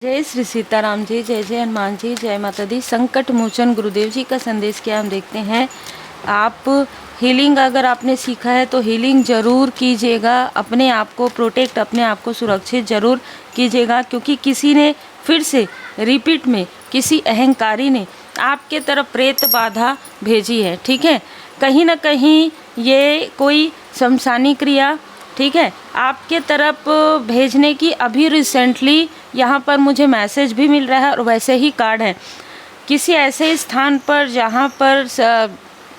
जय श्री सीताराम जी, जय जय हनुमान जी, जय माता दी। संकट मोचन गुरुदेव जी का संदेश क्या हम देखते हैं। आप हीलिंग अगर आपने सीखा है तो हीलिंग ज़रूर कीजिएगा, अपने आप को प्रोटेक्ट, अपने आप को सुरक्षित ज़रूर कीजिएगा, क्योंकि किसी ने फिर से रिपीट में किसी अहंकारी ने आपके तरफ प्रेत बाधा भेजी है। ठीक है, कहीं ना कहीं ये कोई शमशानी क्रिया, ठीक है, आपके तरफ भेजने की अभी रिसेंटली यहाँ पर मुझे मैसेज भी मिल रहा है और वैसे ही कार्ड है किसी ऐसे स्थान पर जहाँ पर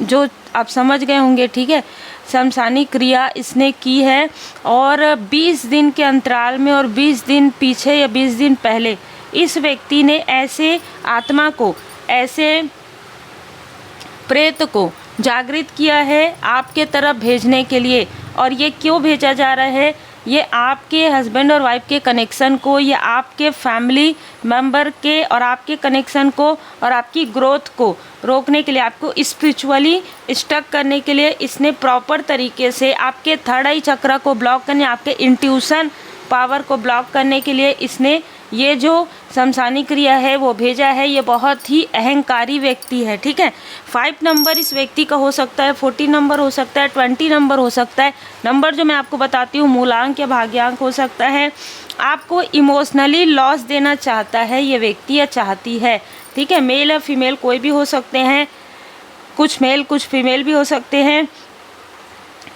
जो आप समझ गए होंगे, ठीक है, शमशानी क्रिया इसने की है। और 20 दिन के अंतराल में और 20 दिन पीछे या 20 दिन पहले इस व्यक्ति ने ऐसे आत्मा को, ऐसे प्रेत को जागृत किया है आपके तरफ भेजने के लिए। और ये क्यों भेजा जा रहा है, ये आपके हस्बैंड और वाइफ के कनेक्शन को, ये आपके फैमिली मेंबर के और आपके कनेक्शन को और आपकी ग्रोथ को रोकने के लिए, आपको स्पिरिचुअली स्टक करने के लिए इसने प्रॉपर तरीके से आपके थर्ड आई चक्र को ब्लॉक करने, आपके इंट्यूशन पावर को ब्लॉक करने के लिए इसने ये जो शमशानी क्रिया है वो भेजा है। ये बहुत ही अहंकारी व्यक्ति है। ठीक है, 5 नंबर इस व्यक्ति का हो सकता है, 40 नंबर हो सकता है, 20 नंबर हो सकता है। नंबर जो मैं आपको बताती हूँ मूलांक या भाग्यांक हो सकता है। आपको इमोशनली लॉस देना चाहता है ये व्यक्ति या चाहती है। ठीक है, मेल या फीमेल कोई भी हो सकते हैं, कुछ मेल कुछ फीमेल भी हो सकते हैं।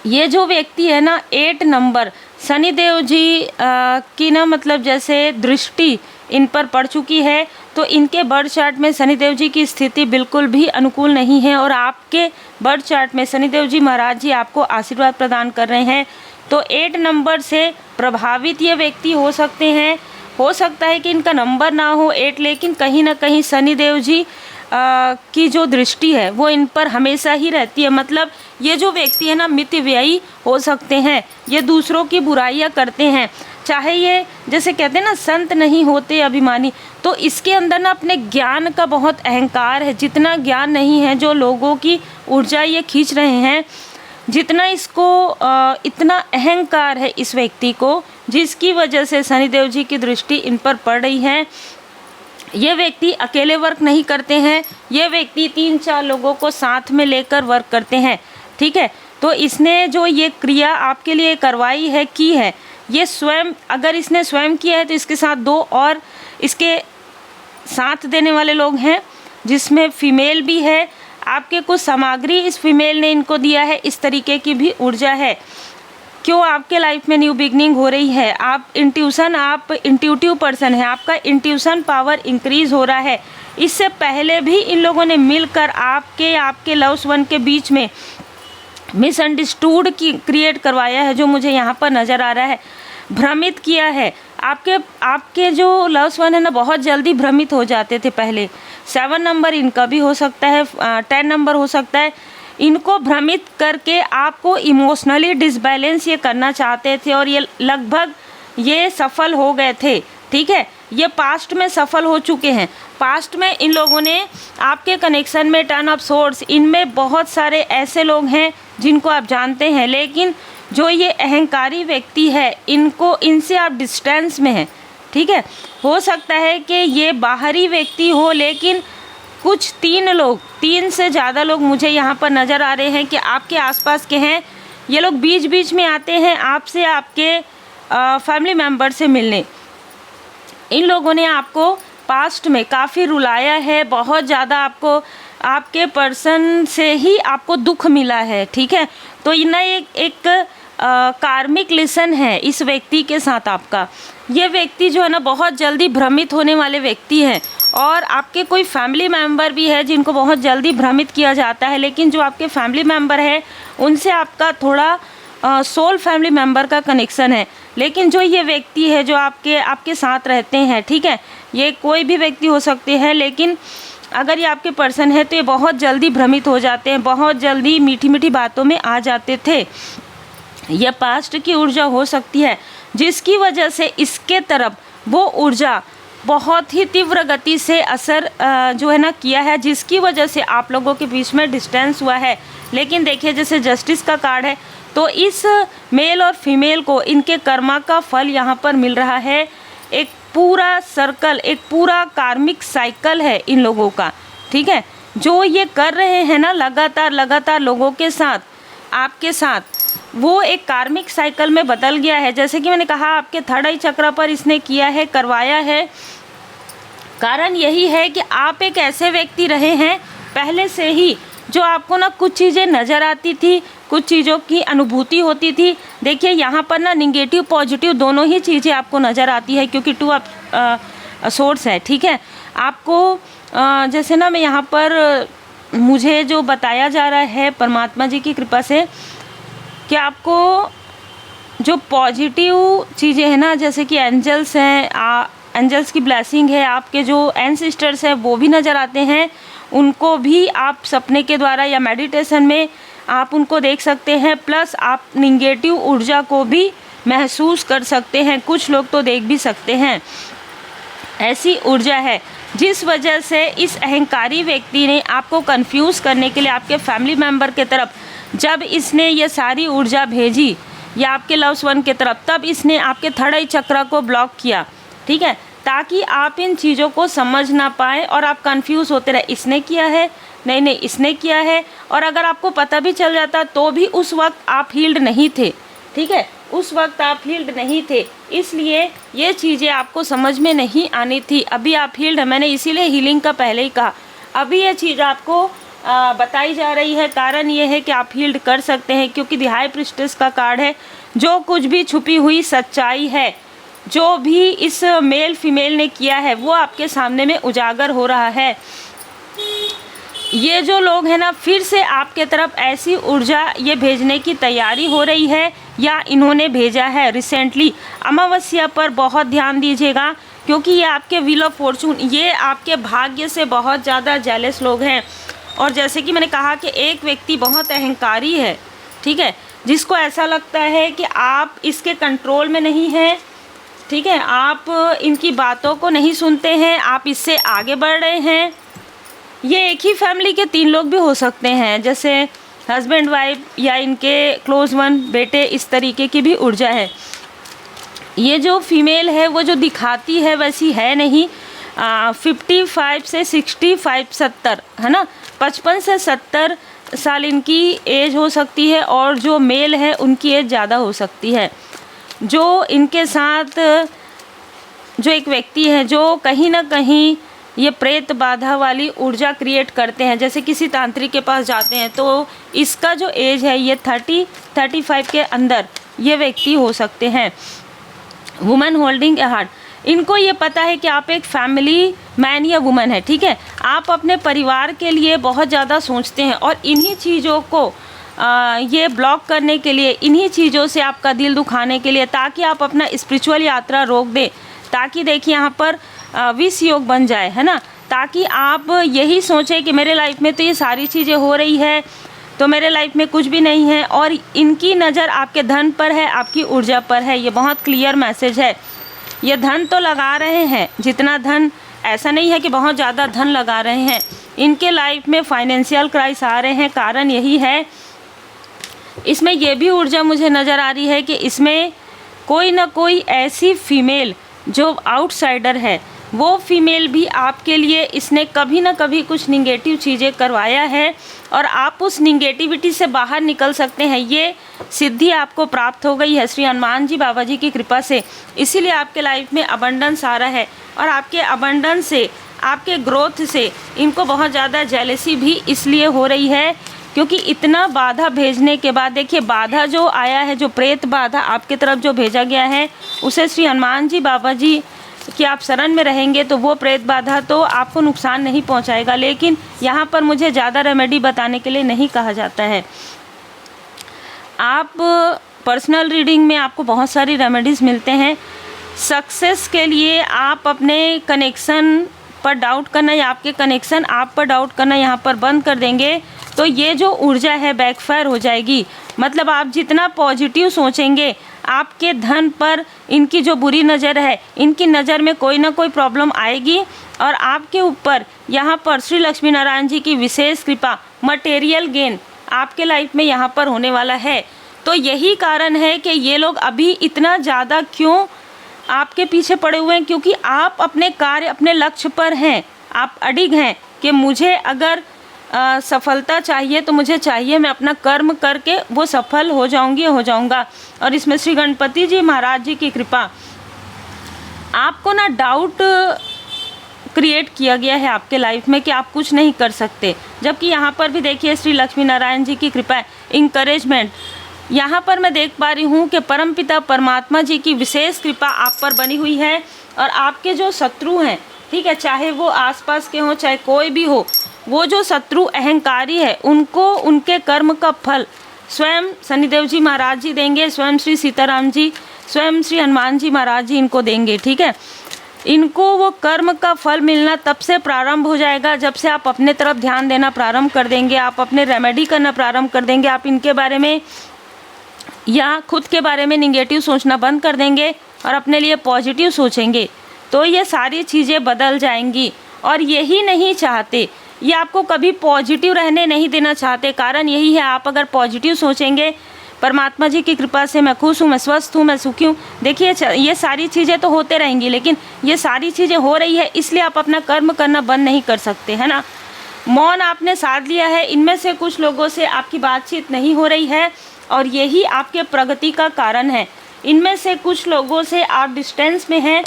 ये जो व्यक्ति है ना, 8 नंबर शनिदेव जी की ना, मतलब जैसे दृष्टि इन पर पड़ चुकी है, तो इनके बर्थ चार्ट में शनिदेव जी की स्थिति बिल्कुल भी अनुकूल नहीं है। और आपके बर्थ चार्ट में शनिदेव जी महाराज जी आपको आशीर्वाद प्रदान कर रहे हैं। तो 8 नंबर से प्रभावित ये व्यक्ति हो सकते हैं। हो सकता है कि इनका नंबर ना हो 8, लेकिन कहीं ना कहीं शनिदेव जी की जो दृष्टि है वो इन पर हमेशा ही रहती है। मतलब ये जो व्यक्ति है ना, मितव्ययी हो सकते हैं, ये दूसरों की बुराइयां करते हैं, चाहे ये जैसे कहते हैं ना संत नहीं होते अभिमानी, तो इसके अंदर ना अपने ज्ञान का बहुत अहंकार है। जितना ज्ञान नहीं है, जो लोगों की ऊर्जा ये खींच रहे हैं, जितना इसको इतना अहंकार है इस व्यक्ति को, जिसकी वजह से शनिदेव जी की दृष्टि इन पर पड़ रही है। ये व्यक्ति अकेले वर्क नहीं करते हैं, ये व्यक्ति 3-4 लोगों को साथ में लेकर वर्क करते हैं। ठीक है, तो इसने जो ये क्रिया आपके लिए करवाई है, की है, ये स्वयं, अगर इसने स्वयं किया है तो इसके साथ 2 और इसके साथ देने वाले लोग हैं, जिसमें फीमेल भी है। आपके कुछ सामग्री इस फीमेल ने इनको दिया है, इस तरीके की भी ऊर्जा है। क्यों आपके लाइफ में न्यू बिगनिंग हो रही है, आप इंट्यूटिव पर्सन है, आपका इंट्यूशन पावर इंक्रीज हो रहा है। इससे पहले भी इन लोगों ने मिलकर आपके लव्स वन के बीच में मिसअंडरस्टूड की क्रिएट करवाया है, जो मुझे यहाँ पर नज़र आ रहा है, भ्रमित किया है। आपके जो लव्स वन है ना, बहुत जल्दी भ्रमित हो जाते थे पहले। 7 नंबर इनका भी हो सकता है, 10 नंबर हो सकता है। इनको भ्रमित करके आपको इमोशनली डिसबैलेंस ये करना चाहते थे और ये लगभग ये सफल हो गए थे। ठीक है, ये पास्ट में सफल हो चुके हैं। पास्ट में इन लोगों ने आपके कनेक्शन में 10 ऑफ सोर्ड्स, इनमें बहुत सारे ऐसे लोग हैं जिनको आप जानते हैं, लेकिन जो ये अहंकारी व्यक्ति है, इनसे आप डिस्टेंस में हैं। ठीक है, हो सकता है कि ये बाहरी व्यक्ति हो, लेकिन कुछ 3 से ज़्यादा लोग मुझे यहाँ पर नज़र आ रहे हैं कि आपके आसपास के हैं। ये लोग बीच बीच में आते हैं आपसे, आपके फैमिली मेम्बर से मिलने। इन लोगों ने आपको पास्ट में काफ़ी रुलाया है, बहुत ज़्यादा आपको, आपके पर्सन से ही आपको दुख मिला है। ठीक है, तो ये एक कार्मिक लेसन है इस व्यक्ति के साथ आपका। ये व्यक्ति जो है ना, बहुत जल्दी भ्रमित होने वाले व्यक्ति हैं। और आपके कोई फैमिली मेंबर भी है जिनको बहुत जल्दी भ्रमित किया जाता है, लेकिन जो आपके फैमिली मेंबर है उनसे आपका थोड़ा सोल फैमिली मेंबर का कनेक्शन है। लेकिन जो ये व्यक्ति है जो आपके साथ रहते हैं, ठीक है, ये कोई भी व्यक्ति हो सकते हैं, लेकिन अगर ये आपके पर्सन है तो ये बहुत जल्दी भ्रमित हो जाते हैं, बहुत जल्दी मीठी मीठी बातों में आ जाते थे। यह पास्ट की ऊर्जा हो सकती है, जिसकी वजह से इसके तरफ वो ऊर्जा बहुत ही तीव्र गति से असर जो है ना किया है, जिसकी वजह से आप लोगों के बीच में डिस्टेंस हुआ है। लेकिन देखिए, जैसे जस्टिस का कार्ड है, तो इस मेल और फीमेल को इनके कर्मा का फल यहाँ पर मिल रहा है। एक पूरा सर्कल, एक पूरा कार्मिक साइकिल है इन लोगों का, ठीक है। जो ये कर रहे हैं ना लगातार लोगों के साथ, आपके साथ, वो एक कार्मिक साइकिल में बदल गया है। जैसे कि मैंने कहा, आपके थर्ड आई चक्र पर इसने किया है, करवाया है। कारण यही है कि आप एक ऐसे व्यक्ति रहे हैं पहले से ही, जो आपको ना कुछ चीज़ें नज़र आती थी, कुछ चीज़ों की अनुभूति होती थी। देखिए यहाँ पर ना निगेटिव पॉजिटिव दोनों ही चीज़ें आपको नज़र आती है, क्योंकि टू ऑफ सोर्स है, ठीक है। आपको जैसे ना मैं यहाँ पर मुझे जो बताया जा रहा है परमात्मा जी की कृपा से, कि आपको जो पॉजिटिव चीज़ें हैं ना, जैसे कि एंजल्स हैं, एंजल्स की ब्लेसिंग है, आपके जो एंसेस्टर्स हैं वो भी नज़र आते हैं। उनको भी आप सपने के द्वारा या मेडिटेशन में आप उनको देख सकते हैं। प्लस आप निगेटिव ऊर्जा को भी महसूस कर सकते हैं, कुछ लोग तो देख भी सकते हैं। ऐसी ऊर्जा है जिस वजह से इस अहंकारी व्यक्ति ने आपको कंफ्यूज करने के लिए आपके फैमिली मेम्बर के तरफ जब इसने ये सारी ऊर्जा भेजी, या आपके लव्स वन के तरफ, तब इसने आपके थर्ड आई चक्र को ब्लॉक किया, ठीक है, ताकि आप इन चीज़ों को समझ ना पाए और आप कंफ्यूज होते रहे, इसने किया है, नहीं इसने किया है। और अगर आपको पता भी चल जाता तो भी उस वक्त आप हील्ड नहीं थे, ठीक है, उस वक्त आप हील्ड नहीं थे, इसलिए ये चीज़ें आपको समझ में नहीं आनी थी। अभी आप हील्ड है, मैंने इसीलिए हीलिंग का पहले ही कहा। अभी ये चीज़ आपको बताई जा रही है। कारण ये है कि आप हील्ड कर सकते हैं, क्योंकि द हाई प्रीस्टेस का कार्ड है। जो कुछ भी छुपी हुई सच्चाई है, जो भी इस मेल फीमेल ने किया है, वो आपके सामने में उजागर हो रहा है। ये जो लोग हैं ना, फिर से आपके तरफ ऐसी ऊर्जा ये भेजने की तैयारी हो रही है, या इन्होंने भेजा है रिसेंटली। अमावस्या पर बहुत ध्यान दीजिएगा, क्योंकि ये आपके व्हील ऑफ फॉर्चून, ये आपके भाग्य से बहुत ज़्यादा जेलस लोग हैं। और जैसे कि मैंने कहा कि एक व्यक्ति बहुत अहंकारी है, ठीक है, जिसको ऐसा लगता है कि आप इसके कंट्रोल में नहीं हैं, ठीक है, आप इनकी बातों को नहीं सुनते हैं, आप इससे आगे बढ़ रहे हैं। ये एक ही फैमिली के 3 लोग भी हो सकते हैं, जैसे हस्बैंड वाइफ या इनके क्लोज वन, बेटे, इस तरीके की भी ऊर्जा है। ये जो फीमेल है वो जो दिखाती है वैसी है नहीं। 55 से 65 70 है ना, 55 से 70 साल इनकी एज हो सकती है। और जो मेल है उनकी एज ज़्यादा हो सकती है। जो इनके साथ जो एक व्यक्ति है, जो कहीं ना कहीं ये प्रेत बाधा वाली ऊर्जा क्रिएट करते हैं, जैसे किसी तांत्रिक के पास जाते हैं, तो इसका जो एज है ये 30-35 के अंदर ये व्यक्ति हो सकते हैं। वुमन होल्डिंग ए हार्ट, इनको ये पता है कि आप एक फैमिली मैन या वुमन है, ठीक है, आप अपने परिवार के लिए बहुत ज़्यादा सोचते हैं। और इन्हीं चीज़ों को ये ब्लॉक करने के लिए, इन्हीं चीज़ों से आपका दिल दुखाने के लिए, ताकि आप अपना स्पिरिचुअल यात्रा रोक दें, ताकि देखिए यहाँ पर विष योग बन जाए, है ना, ताकि आप यही सोचें कि मेरे लाइफ में तो ये सारी चीज़ें हो रही है, तो मेरे लाइफ में कुछ भी नहीं है। और इनकी नज़र आपके धन पर है, आपकी ऊर्जा पर है। ये बहुत क्लियर मैसेज है। ये धन तो लगा रहे हैं, जितना धन, ऐसा नहीं है कि बहुत ज़्यादा धन लगा रहे हैं। इनके लाइफ में फाइनेंशियल क्राइसिस आ रहे हैं। कारण यही है, इसमें यह भी ऊर्जा मुझे नज़र आ रही है कि इसमें कोई ना कोई ऐसी फीमेल जो आउटसाइडर है, वो फीमेल भी आपके लिए इसने कभी ना कभी कुछ निगेटिव चीज़ें करवाया है, और आप उस निगेटिविटी से बाहर निकल सकते हैं। ये सिद्धि आपको प्राप्त हो गई है श्री हनुमान जी बाबा जी की कृपा से। इसीलिए आपके लाइफ में अबंडेंस आ रहा है, और आपके अबंडेंस से, आपके ग्रोथ से इनको बहुत ज़्यादा जेलसी भी इसलिए हो रही है, क्योंकि इतना बाधा भेजने के बाद, देखिए बाधा जो आया है, जो प्रेत बाधा आपकी तरफ जो भेजा गया है, उसे श्री हनुमान जी बाबा जी कि आप शरण में रहेंगे तो वो प्रेत बाधा तो आपको नुकसान नहीं पहुंचाएगा। लेकिन यहाँ पर मुझे ज़्यादा रेमेडी बताने के लिए नहीं कहा जाता है। आप पर्सनल रीडिंग में आपको बहुत सारी रेमेडीज़ मिलते हैं। सक्सेस के लिए आप अपने कनेक्शन पर डाउट करना, या आपके कनेक्शन आप पर डाउट करना यहाँ पर बंद कर देंगे, तो ये जो ऊर्जा है बैकफायर हो जाएगी। मतलब आप जितना पॉजिटिव सोचेंगे, आपके धन पर इनकी जो बुरी नज़र है, इनकी नज़र में कोई ना कोई प्रॉब्लम आएगी, और आपके ऊपर यहाँ पर श्री लक्ष्मी नारायण जी की विशेष कृपा, मटेरियल गेन आपके लाइफ में यहाँ पर होने वाला है। तो यही कारण है कि ये लोग अभी इतना ज़्यादा क्यों आपके पीछे पड़े हुए हैं, क्योंकि आप अपने कार्य, अपने लक्ष्य पर हैं, आप अडिग हैं कि मुझे अगर सफलता चाहिए तो मुझे चाहिए, मैं अपना कर्म करके वो सफल हो जाऊंगी, हो जाऊंगा। और इसमें श्री गणपति जी महाराज जी की कृपा, आपको ना डाउट क्रिएट किया गया है आपके लाइफ में कि आप कुछ नहीं कर सकते, जबकि यहाँ पर भी देखिए श्री लक्ष्मी नारायण जी की कृपा है, इंकरेजमेंट। यहाँ पर मैं देख पा रही हूँ कि परमपिता परमात्मा जी की विशेष कृपा आप पर बनी हुई है। और आपके जो शत्रु हैं, ठीक है, चाहे वो आसपास के हों, चाहे कोई भी हो, वो जो शत्रु अहंकारी है, उनको उनके कर्म का फल स्वयं शनिदेव जी महाराज जी देंगे, स्वयं श्री सीताराम जी, स्वयं श्री हनुमान जी महाराज जी इनको देंगे, ठीक है। इनको वो कर्म का फल मिलना तब से प्रारंभ हो जाएगा जब से आप अपने तरफ ध्यान देना प्रारंभ कर देंगे, आप अपने रेमेडी करना प्रारंभ कर देंगे, आप इनके बारे में या खुद के बारे में निगेटिव सोचना बंद कर देंगे और अपने लिए पॉजिटिव सोचेंगे, तो ये सारी चीज़ें बदल जाएंगी। और यही नहीं चाहते, ये आपको कभी पॉजिटिव रहने नहीं देना चाहते। कारण यही है, आप अगर पॉजिटिव सोचेंगे, परमात्मा जी की कृपा से मैं खुश हूँ, मैं स्वस्थ हूँ, मैं सुखी हूँ, देखिए ये सारी चीज़ें तो होते रहेंगी, लेकिन ये सारी चीज़ें हो रही है इसलिए आप अपना कर्म करना बंद नहीं कर सकते, है ना। मौन आपने साध लिया है, इनमें से कुछ लोगों से आपकी बातचीत नहीं हो रही है और यही आपके प्रगति का कारण है। इनमें से कुछ लोगों से आप डिस्टेंस में हैं,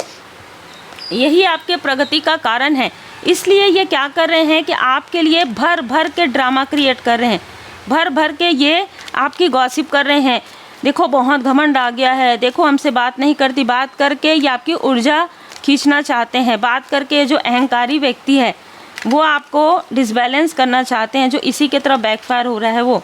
यही आपके प्रगति का कारण है। इसलिए ये क्या कर रहे हैं कि आपके लिए भर भर के ड्रामा क्रिएट कर रहे हैं, भर भर के ये आपकी गॉसिप कर रहे हैं। देखो बहुत घमंड आ गया है, देखो हमसे बात नहीं करती, बात करके ये आपकी ऊर्जा खींचना चाहते हैं, बात करके जो अहंकारी व्यक्ति है वो आपको डिसबैलेंस करना चाहते हैं, जो इसी के तरफ बैकफायर हो रहा है। वो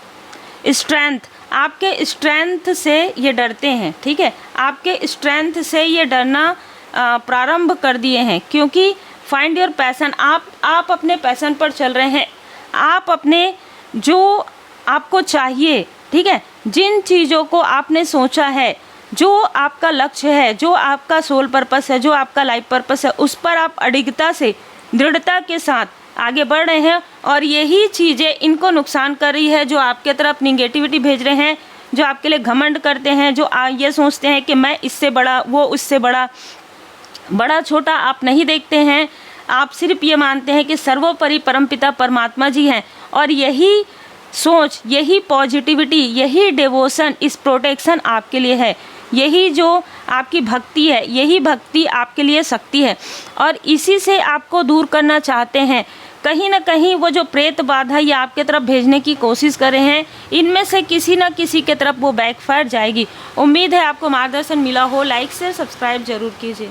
स्ट्रेंथ, आपके स्ट्रेंथ से ये डरते हैं, ठीक है, आपके स्ट्रेंथ से ये डरना प्रारंभ कर दिए हैं, क्योंकि फाइंड योर पैशन, आप अपने पैशन पर चल रहे हैं, आप अपने जो आपको चाहिए, ठीक है, जिन चीज़ों को आपने सोचा है, जो आपका लक्ष्य है, जो आपका सोल पर्पस है, जो आपका लाइफ पर्पस है, उस पर आप अडिगता से, दृढ़ता के साथ आगे बढ़ रहे हैं। और यही चीज़ें इनको नुकसान कर रही है, जो आपके तरफ निगेटिविटी भेज रहे हैं, जो आपके लिए घमंड करते हैं, जो ये सोचते हैं कि मैं इससे बड़ा, वो उससे बड़ा, बड़ा छोटा आप नहीं देखते हैं। आप सिर्फ ये मानते हैं कि सर्वोपरि परमपिता परमात्मा जी हैं, और यही सोच, यही पॉजिटिविटी, यही डिवोशन, इस प्रोटेक्शन आपके लिए है। यही जो आपकी भक्ति है, यही भक्ति आपके लिए शक्ति है, और इसी से आपको दूर करना चाहते हैं। कहीं ना कहीं वो जो प्रेत बाधा ये आपके तरफ भेजने की कोशिश कर रहे हैं, इनमें से किसी न किसी के तरफ वो बैकफायर जाएगी। उम्मीद है आपको मार्गदर्शन मिला हो। लाइक से सब्सक्राइब जरूर कीजिए।